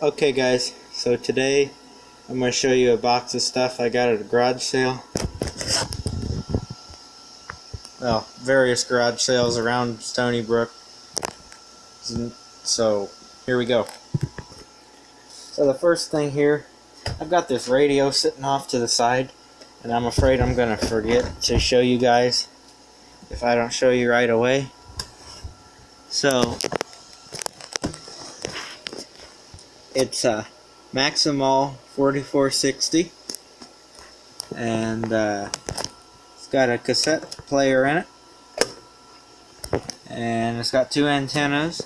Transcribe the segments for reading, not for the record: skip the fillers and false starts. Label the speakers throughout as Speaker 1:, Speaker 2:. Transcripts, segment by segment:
Speaker 1: Okay guys, so today I'm going to show you a box of stuff I got at a garage sale. Well, various garage sales around Stonybrook. So, here we go. So the first thing here, I've got this radio sitting off to the side, and I'm afraid I'm going to forget to show you guys if I don't show you right away. So, it's a Maximal 4460, and it's got a cassette player in it, and it's got two antennas.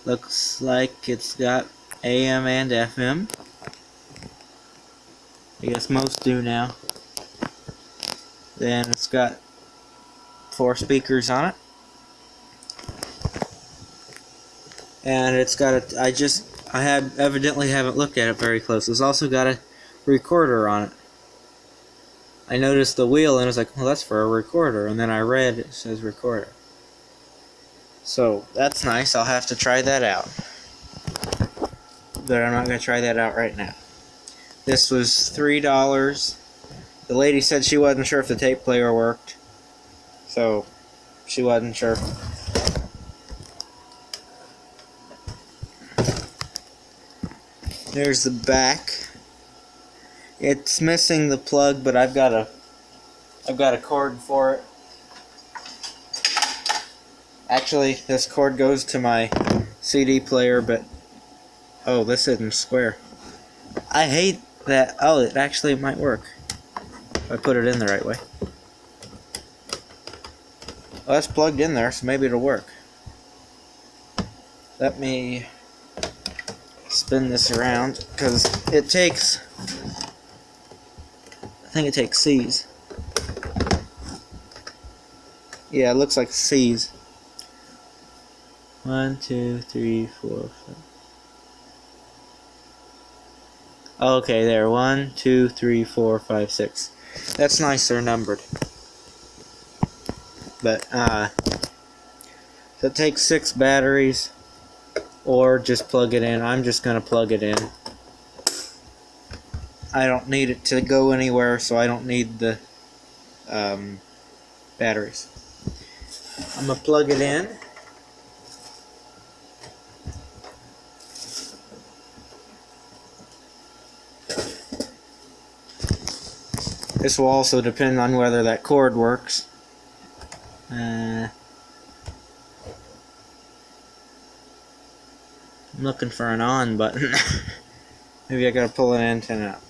Speaker 1: Looks like it's got AM and FM. I guess most do now. Then it's got 4 speakers on it, and it's got a. I evidently haven't looked at it very close. It's also got a recorder on it. I noticed the wheel and I was like, well, that's for a recorder, and then I read it says recorder. So that's nice. I'll have to try that out, but I'm not going to try that out right now. This was $3. The lady said she wasn't sure if the tape player worked, so she wasn't sure. There's the back. It's missing the plug, but I've got a cord for it. Actually, this cord goes to my CD player, but oh, this isn't square. I hate that. Oh, it actually might work if I put it in the right way. Well, that's plugged in there, so maybe it'll work. Let me spin this around, because it takes, I think it takes C's. Yeah, it looks like C's. 1, 2, 3, 4, 5. Okay, there. 1, 2, 3, 4, 5, 6. That's nice, they're numbered. But, so it takes 6 batteries, or just plug it in. I'm just going to plug it in. I don't need it to go anywhere, so I don't need the batteries. I'm going to plug it in. This will also depend on whether that cord works. I'm looking for an on button. Maybe I gotta pull an antenna out.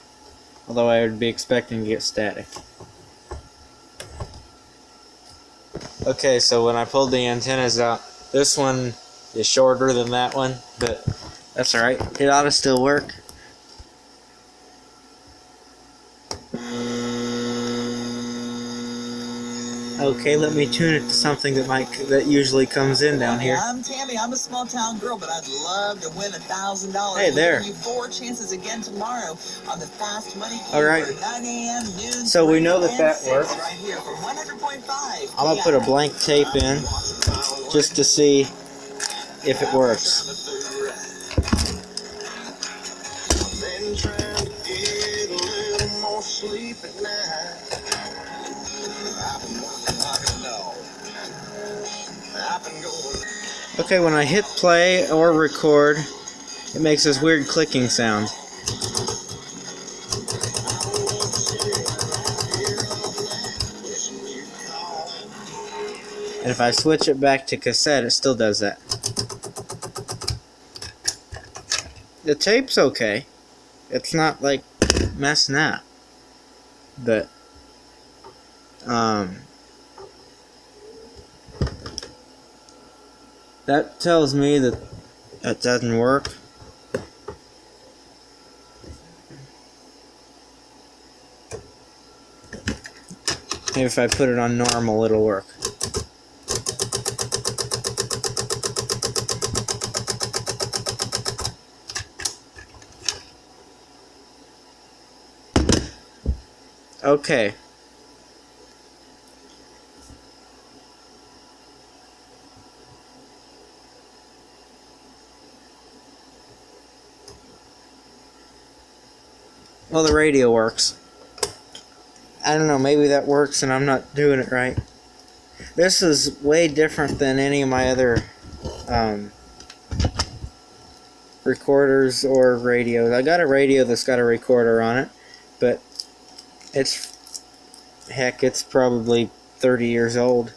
Speaker 1: Although I would be expecting to get static. Okay, so when I pulled the antennas out, this one is shorter than that one, but that's alright. It ought to still work. Okay, let me tune it to something that usually comes in down here.
Speaker 2: I'm Tammy. I'm a small town girl, but I'd love to win $1,000.
Speaker 1: Hey there.
Speaker 2: We'll give you 4 chances again tomorrow on the Fast Money.
Speaker 1: All right.
Speaker 2: 9 a.m. noon.
Speaker 1: So we know that works.
Speaker 2: Right here for 100.5.
Speaker 1: I'm gonna put a blank tape in just to see if it works. Okay, when I hit play or record, it makes this weird clicking sound. And if I switch it back to cassette, it still does that. The tape's okay. It's not like messing up. But that tells me that it doesn't work. Maybe if I put it on normal, it'll work. Okay. Well, the radio works. I don't know, maybe that works and I'm not doing it right. This is way different than any of my other recorders or radios. I got a radio that's got a recorder on it, but it's probably 30 years old.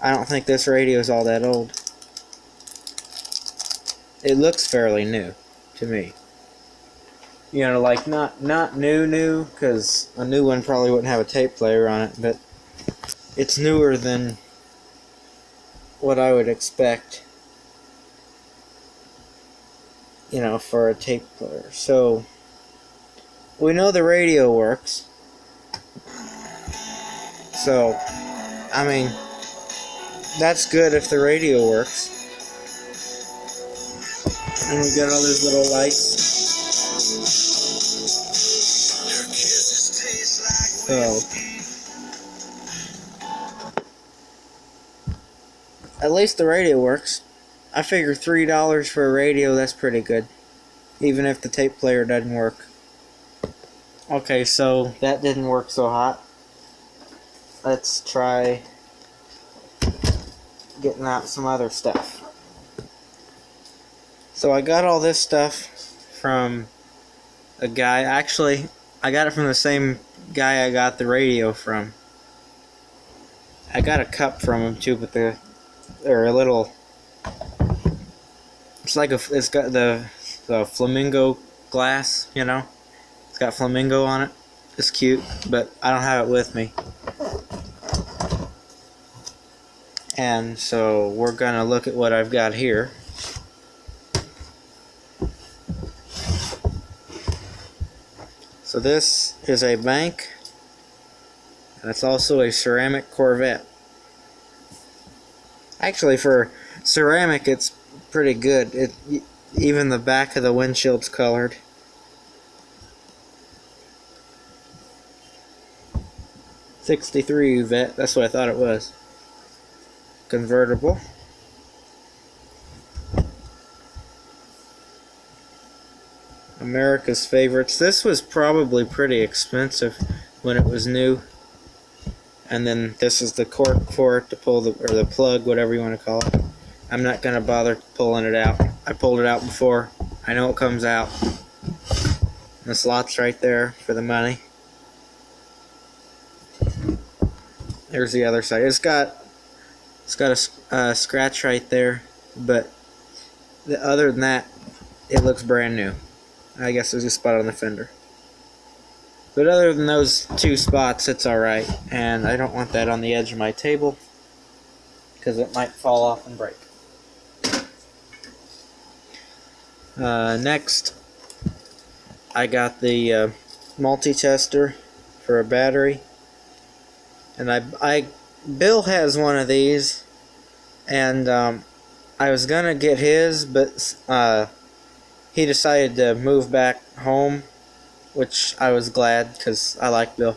Speaker 1: I don't think this radio is all that old. It looks fairly new to me. You know, like not new, because a new one probably wouldn't have a tape player on it, but it's newer than what I would expect, you know, for a tape player. So we know the radio works. So, I mean, that's good if the radio works. And we got all those little lights. So, at least the radio works. I figure $3 for a radio, that's pretty good. Even if the tape player doesn't work. Okay, so that didn't work so hot. Let's try getting out some other stuff. So I got all this stuff from a guy. Actually, I got it from the same guy I got the radio from. I got a cup from him too, but a little. It's got the flamingo glass, you know. It's got flamingo on it. It's cute, but I don't have it with me. And so we're gonna look at what I've got here. So this is a bank, and it's also a ceramic Corvette. Actually, for ceramic, it's pretty good. Even the back of the windshield's colored. '63 Vet, that's what I thought it was. Convertible. America's Favorites. This was probably pretty expensive when it was new. And then this is the cork for it to pull the plug, whatever you want to call it. I'm not going to bother pulling it out. I pulled it out before. I know it comes out. And the slot's right there for the money. There's the other side. It's got a scratch right there, but other than that, it looks brand new. I guess there's a spot on the fender. But other than those two spots, it's alright. And I don't want that on the edge of my table, because it might fall off and break. Next, I got the multi-tester for a battery. And Bill has one of these, and I was gonna get his, but he decided to move back home, which I was glad because I like Bill.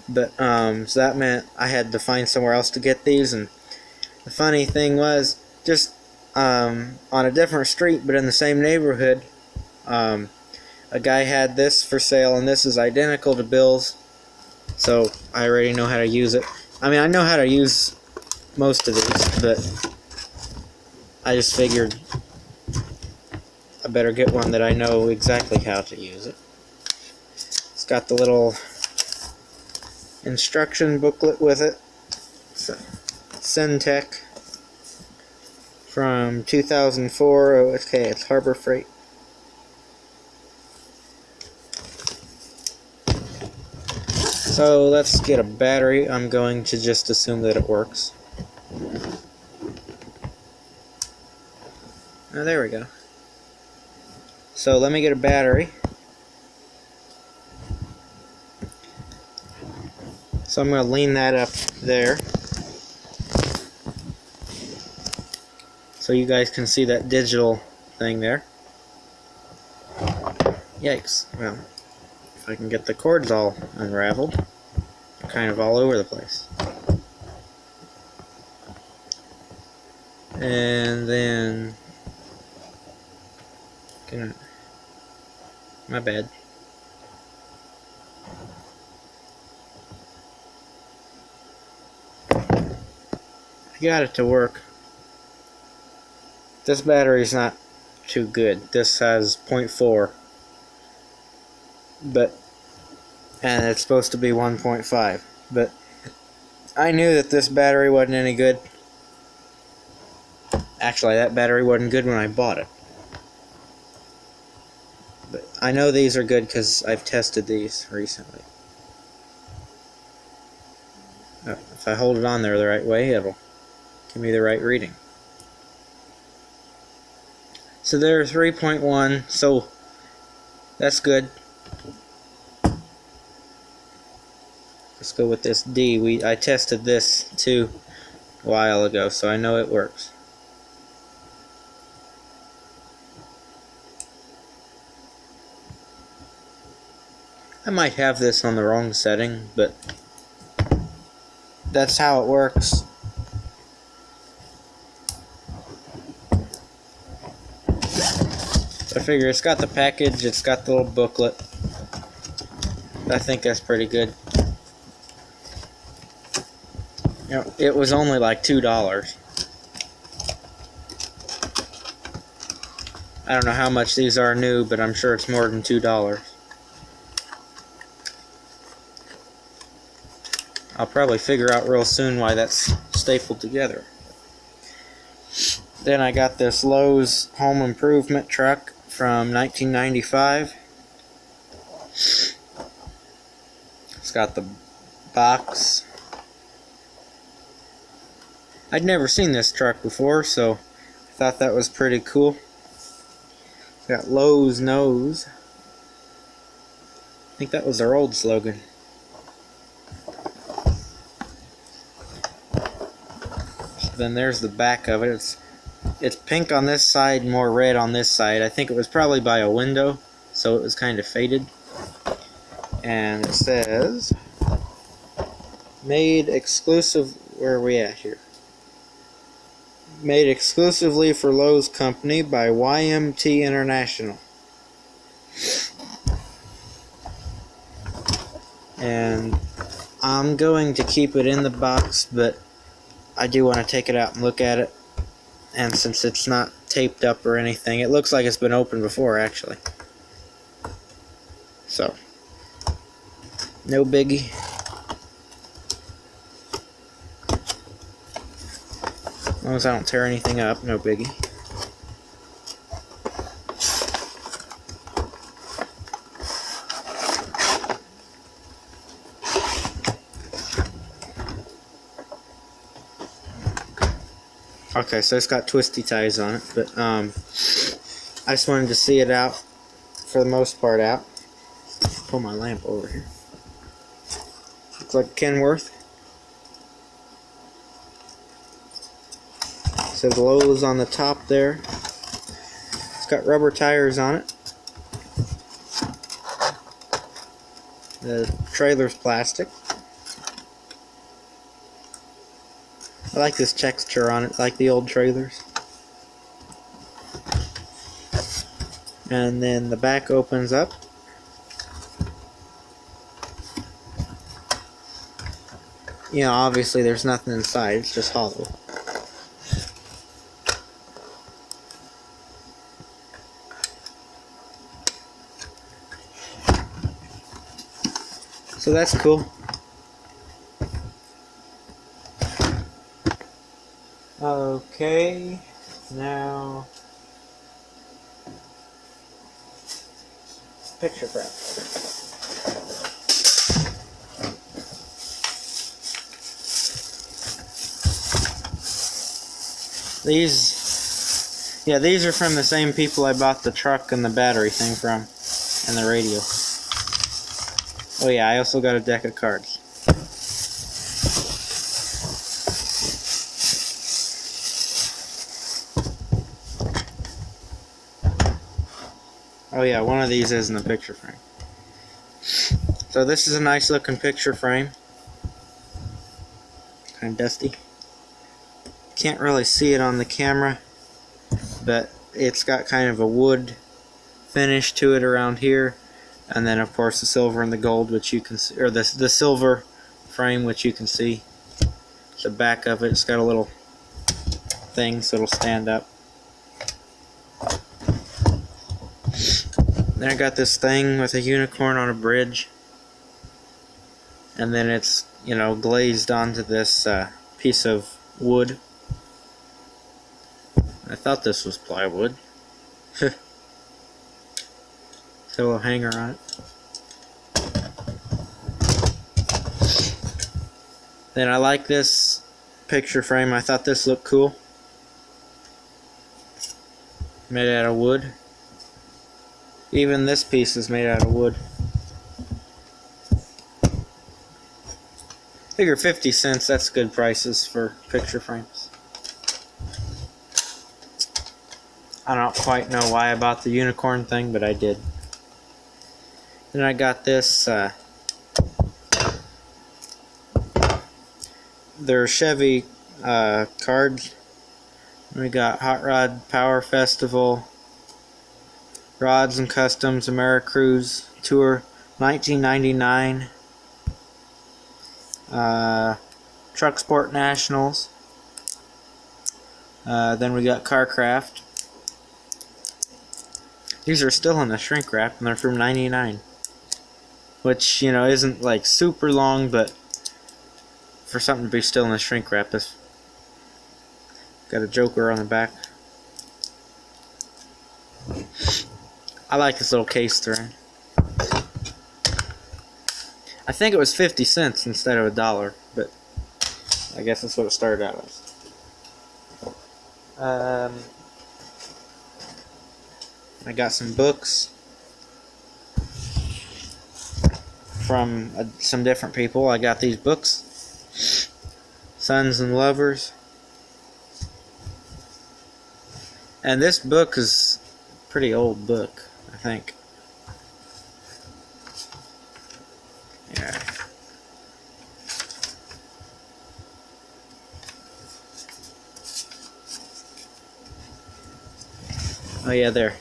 Speaker 1: But so that meant I had to find somewhere else to get these. And the funny thing was, just on a different street but in the same neighborhood, a guy had this for sale, and this is identical to Bill's. So I already know how to use it. I mean, I know how to use most of these, but I just figured I better get one that I know exactly how to use it. It's got the little instruction booklet with it. It's a Syntec from 2004. Okay, it's Harbor Freight. So let's get a battery. I'm going to just assume that it works. Oh, there we go. So let me get a battery. So I'm going to lean that up there, so you guys can see that digital thing there. Yikes. Well, if I can get the cords all unraveled, they're kind of all over the place. And then, my bad. got it to work. This battery's not too good. This has 0.4, and it's supposed to be 1.5, but I knew that this battery wasn't any good. Actually, that battery wasn't good when I bought it. But I know these are good because I've tested these recently. If I hold it on there the right way, it'll give me the right reading. So they're 3.1, so that's good. Let's go with this D. I tested this too a while ago, so I know it works. I might have this on the wrong setting, but that's how it works. I figure it's got the package, it's got the little booklet. I think that's pretty good. You know, it was only like $2. I don't know how much these are new, but I'm sure it's more than $2. I'll probably figure out real soon why that's stapled together. Then I got this Lowe's home improvement truck from 1995. It's got the box. I'd never seen this truck before, so I thought that was pretty cool. It's got Lowe's knows. I think that was their old slogan. Then there's the back of it. It's pink on this side, more red on this side. I think it was probably by a window, so it was kind of faded. And it says, made exclusive, where are we at here? Made exclusively for Lowe's Company by YMT International. And I'm going to keep it in the box, but I do want to take it out and look at it. And since it's not taped up or anything, it looks like it's been opened before, actually. So, no biggie. As long as I don't tear anything up, no biggie. Okay, so it's got twisty ties on it, but I just wanted to see it out, for the most part out. Pull my lamp over here. Looks like Kenworth. So the Lowe's on the top there. It's got rubber tires on it. The trailer's plastic. I like this texture on it, like the old trailers. And then the back opens up. You know, obviously there's nothing inside, it's just hollow. So that's cool. Okay, now picture frame. These are from the same people I bought the truck and the battery thing from, and the radio. Oh yeah, I also got a deck of cards. Oh yeah, one of these is in the picture frame. So this is a nice looking picture frame. Kind of dusty. Can't really see it on the camera, but it's got kind of a wood finish to it around here, and then of course the silver and the gold, which you can see, or the silver frame, which you can see. The back of it, it's got a little thing so it'll stand up. Then I got this thing with a unicorn on a bridge. And then it's, you know, glazed onto this piece of wood. I thought this was plywood. It's a little hanger on it. Then I like this picture frame. I thought this looked cool. Made out of wood. Even this piece is made out of wood. Figure 50 cents, that's good prices for picture frames. I don't quite know why I bought the unicorn thing, but I did. Then I got this, they're Chevy cards. We got Hot Rod Power Festival, Rods and Customs Americruise Tour 1999, Truck Sport Nationals. Then we got Carcraft. These are still in the shrink wrap, and they're from '99, which, you know, isn't like super long, but for something to be still in the shrink wrap, it's got a Joker on the back. I like this little case they're in. I think it was 50 cents instead of $1, but I guess that's what it started out as. I got some books from some different people. I got these books, Sons and Lovers. And this book is a pretty old book, I think. Yeah. Oh yeah, there.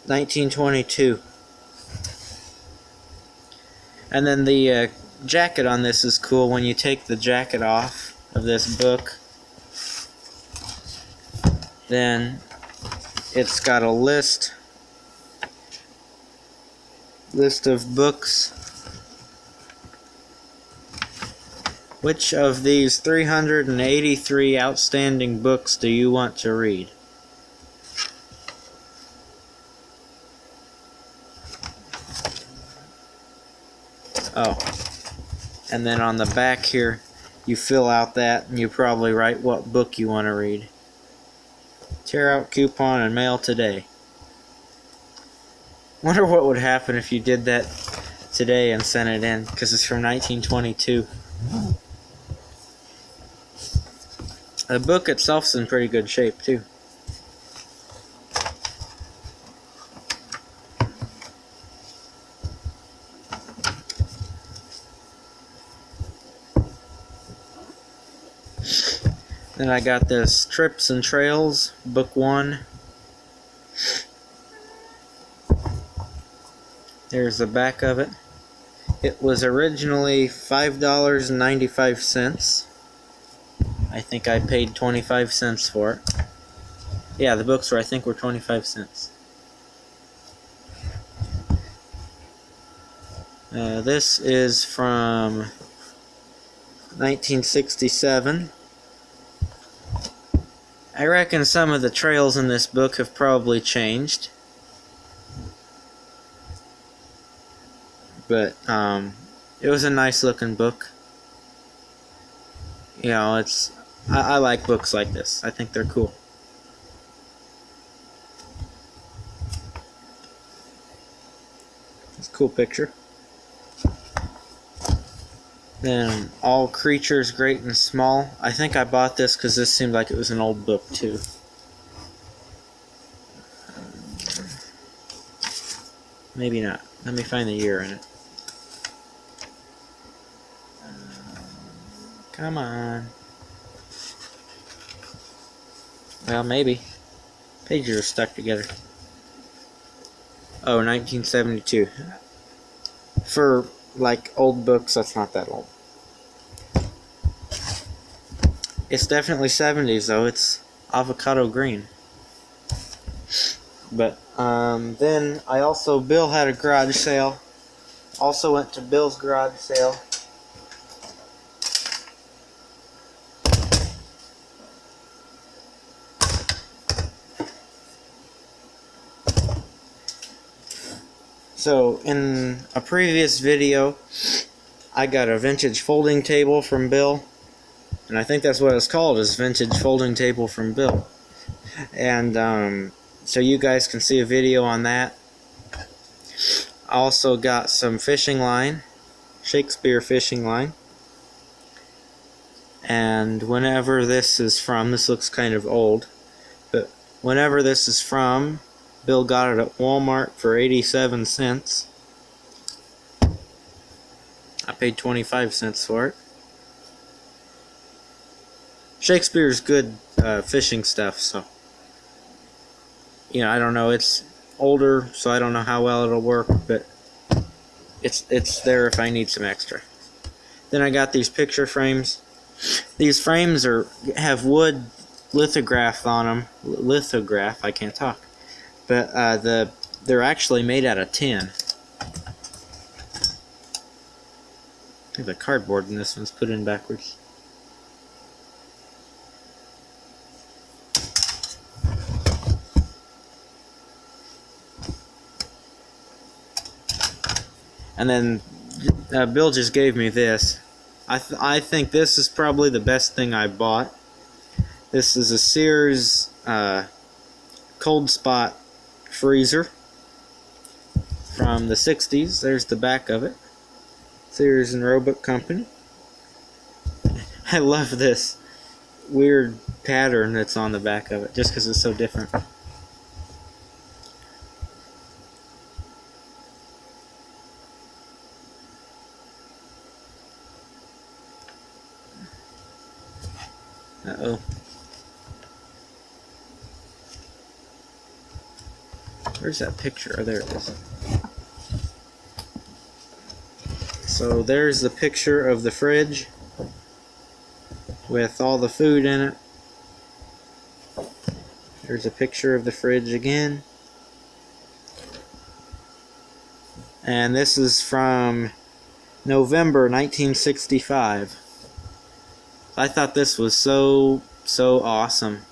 Speaker 1: 1922. And then the jacket on this is cool. When you take the jacket off of this book, then it's got a list of books. Which of these 383 outstanding books do you want to read? Oh, and then on the back here, you fill out that, and you probably write what book you want to read. Tear out coupon and mail today. Wonder what would happen if you did that today and sent it in, because it's from 1922. The book itself's in pretty good shape, too. Then I got this Trips and Trails, Book 1. There's the back of it. It was originally $5.95. I think I paid 25 cents for it. Yeah, the books were, I think, were 25 cents. This is from 1967. I reckon some of the trails in this book have probably changed. But, it was a nice looking book. You know, I like books like this. I think they're cool. It's a cool picture. Then All Creatures Great and Small. I think I bought this because this seemed like it was an old book too. Maybe not. Let me find the year in it. Come on. Well, maybe. Pages are stuck together. Oh, 1972. For, like, old books, that's not that old. It's definitely 70s though. It's avocado green. But then Bill had a garage sale. Also went to Bill's garage sale. So in a previous video, I got a vintage folding table from Bill, and I think that's what it's called, is vintage folding table from Bill. And so you guys can see a video on that. I also got some fishing line, Shakespeare fishing line. And whenever this is from, this looks kind of old, but whenever this is from, Bill got it at Walmart for 87 cents. I paid 25 cents for it. Shakespeare's good fishing stuff, so I don't know, it's older, so I don't know how well it'll work, but it's there if I need some extra. Then I got these picture frames. These frames have wood lithograph on them. Lithograph, I can't talk. But they're actually made out of tin. I think the cardboard in this one's put in backwards. And then Bill just gave me this. I think this is probably the best thing I bought. This is a Sears cold spot freezer from the 60s. There's the back of it. Sears and Roebuck Company. I love this weird pattern that's on the back of it, just because it's so different. Uh-oh. Where's that picture? Oh, there it is. So there's the picture of the fridge with all the food in it. There's a picture of the fridge again. And this is from November 1965. I thought this was so awesome.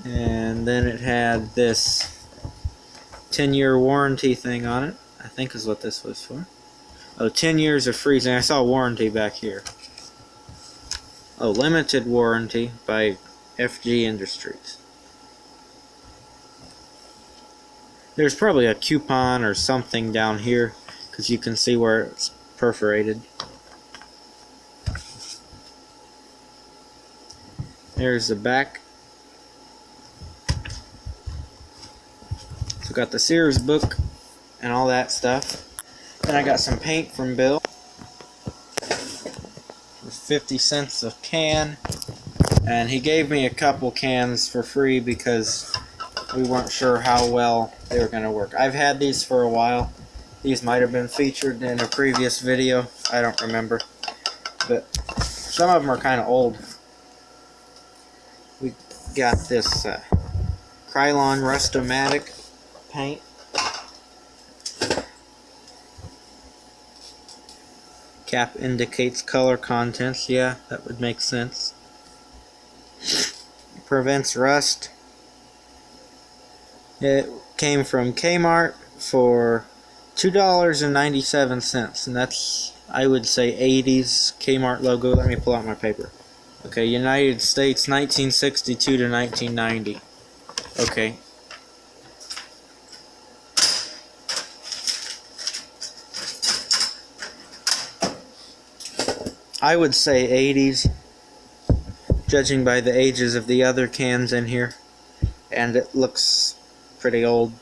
Speaker 1: And then it had this 10-year warranty thing on it, I think is what this was for. Oh, 10 years of freezing. I saw warranty back here. Oh, limited warranty by FG Industries. There's probably a coupon or something down here, because you can see where it's perforated. There's the back. So got the Sears book and all that stuff. Then I got some paint from Bill. For 50 cents a can. And he gave me a couple cans for free because we weren't sure how well they were going to work. I've had these for a while. These might have been featured in a previous video. I don't remember. But some of them are kind of old. We got this Krylon Rust-O-Matic paint. Cap indicates color contents. Yeah, that would make sense. Prevents rust. It came from Kmart for $2.97, and that's, I would say, 80s Kmart logo. Let me pull out my paper. Okay, United States, 1962 to 1990. Okay. I would say 80s, judging by the ages of the other cans in here, and it looks pretty old.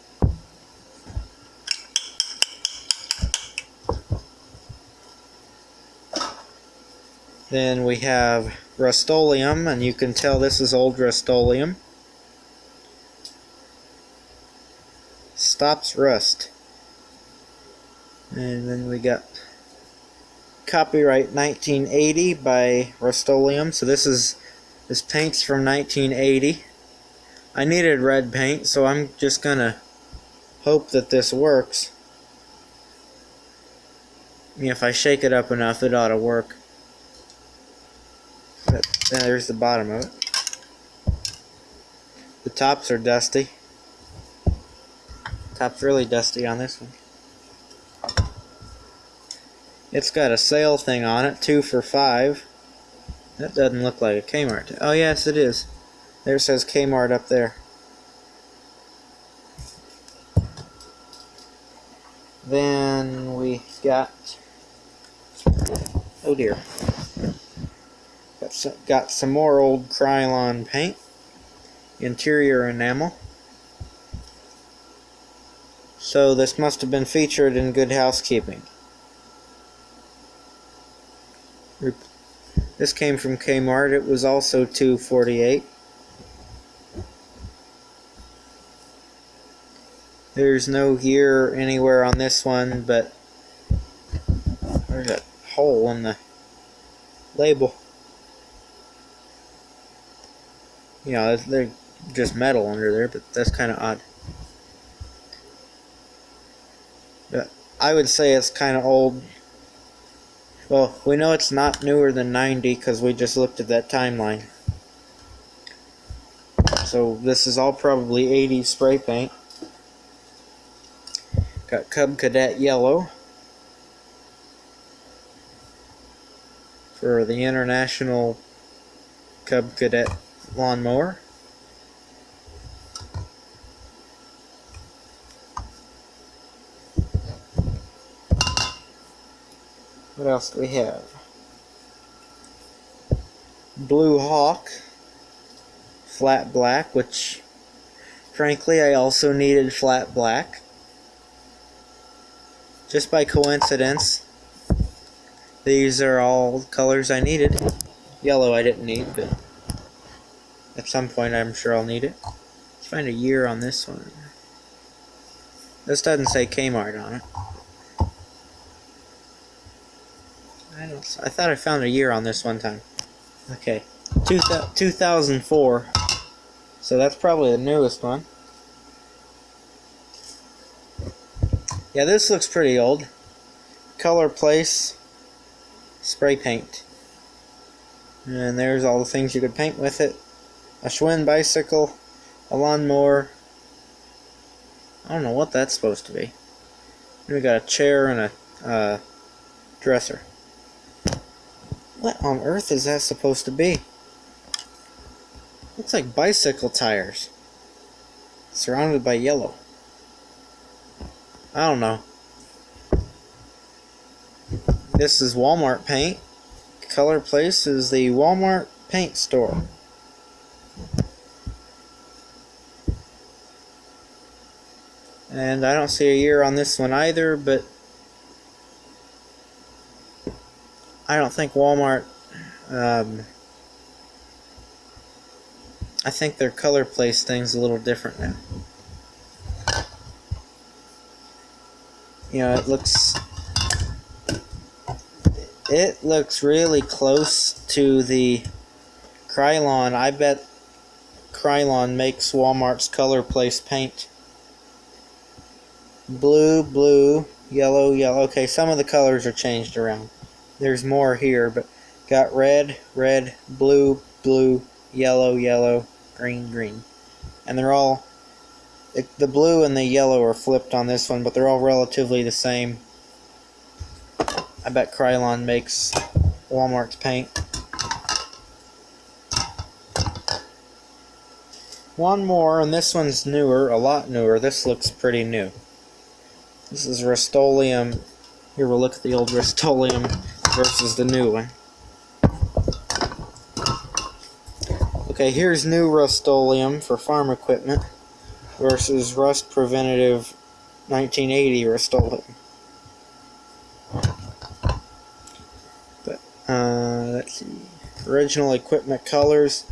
Speaker 1: Then we have Rust-Oleum, and you can tell this is old Rust-Oleum. Stops rust. And then we got copyright 1980 by Rust-Oleum. So this paint's from 1980. I needed red paint, so I'm just gonna hope that this works. If I shake it up enough, it ought to work. But there's the bottom of it. The tops are dusty. Top's really dusty on this one. It's got a sale thing on it, 2 for $5. That doesn't look like a Kmart. Oh yes, it is. There it says Kmart up there. Then we got, oh dear, got some more old Krylon paint, interior enamel. So this must have been featured in Good Housekeeping. This came from Kmart. It was also $2.48. There's no year anywhere on this one, but there's a hole in the label. You know, they're just metal under there, but that's kind of odd. But I would say it's kind of old. Well, we know it's not newer than 90 because we just looked at that timeline. So this is all probably 80s spray paint. Got Cub Cadet yellow for the International Cub Cadet lawnmower. What else do we have? Blue Hawk flat black, which frankly I also needed flat black. Just by coincidence, these are all colors I needed. Yellow I didn't need, but at some point I'm sure I'll need it. Let's find a year on this one. This doesn't say Kmart on it. I thought I found a year on this one time. Okay, 2004. So that's probably the newest one. Yeah, this looks pretty old. Color Place spray paint. And there's all the things you could paint with it. A Schwinn bicycle, a lawnmower. I don't know what that's supposed to be. We got a chair and a dresser. What on earth is that supposed to be? Looks like bicycle tires. Surrounded by yellow. I don't know. This is Walmart paint. Color Place is the Walmart paint store. And I don't see a year on this one either, but I don't think Walmart, I think their Color Place thing's a little different now. You know, it looks really close to the Krylon. I bet Krylon makes Walmart's Color Place paint. Blue, blue, yellow, yellow. Okay, some of the colors are changed around. There's more here, but got red, red, blue, blue, yellow, yellow, green, green. And they're all, the blue and the yellow are flipped on this one, but they're all relatively the same. I bet Krylon makes Walmart's paint. One more, and this one's newer, a lot newer. This looks pretty new. This is Rust-Oleum. Here we'll look at the old Rust-Oleum versus the new one. Okay, here's new Rust-Oleum for farm equipment versus Rust Preventative 1980 Rust-Oleum. But let's see. Original equipment colors.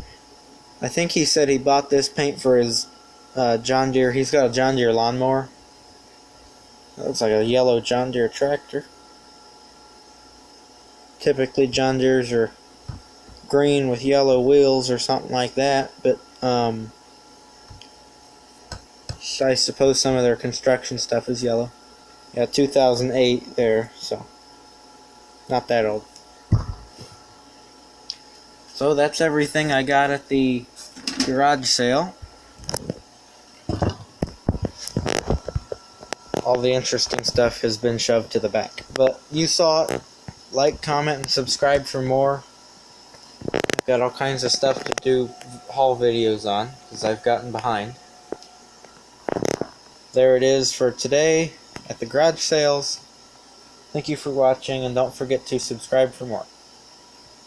Speaker 1: I think he said he bought this paint for his John Deere. He's got a John Deere lawnmower. That looks like a yellow John Deere tractor. Typically John Deere's are green with yellow wheels or something like that, but I suppose some of their construction stuff is yellow. Yeah, 2008 there, so not that old. So that's everything I got at the garage sale. All the interesting stuff has been shoved to the back. But you saw it. Like, comment, and subscribe for more. I've got all kinds of stuff to do haul videos on, because I've gotten behind. There it is for today at the garage sales. Thank you for watching, and don't forget to subscribe for more.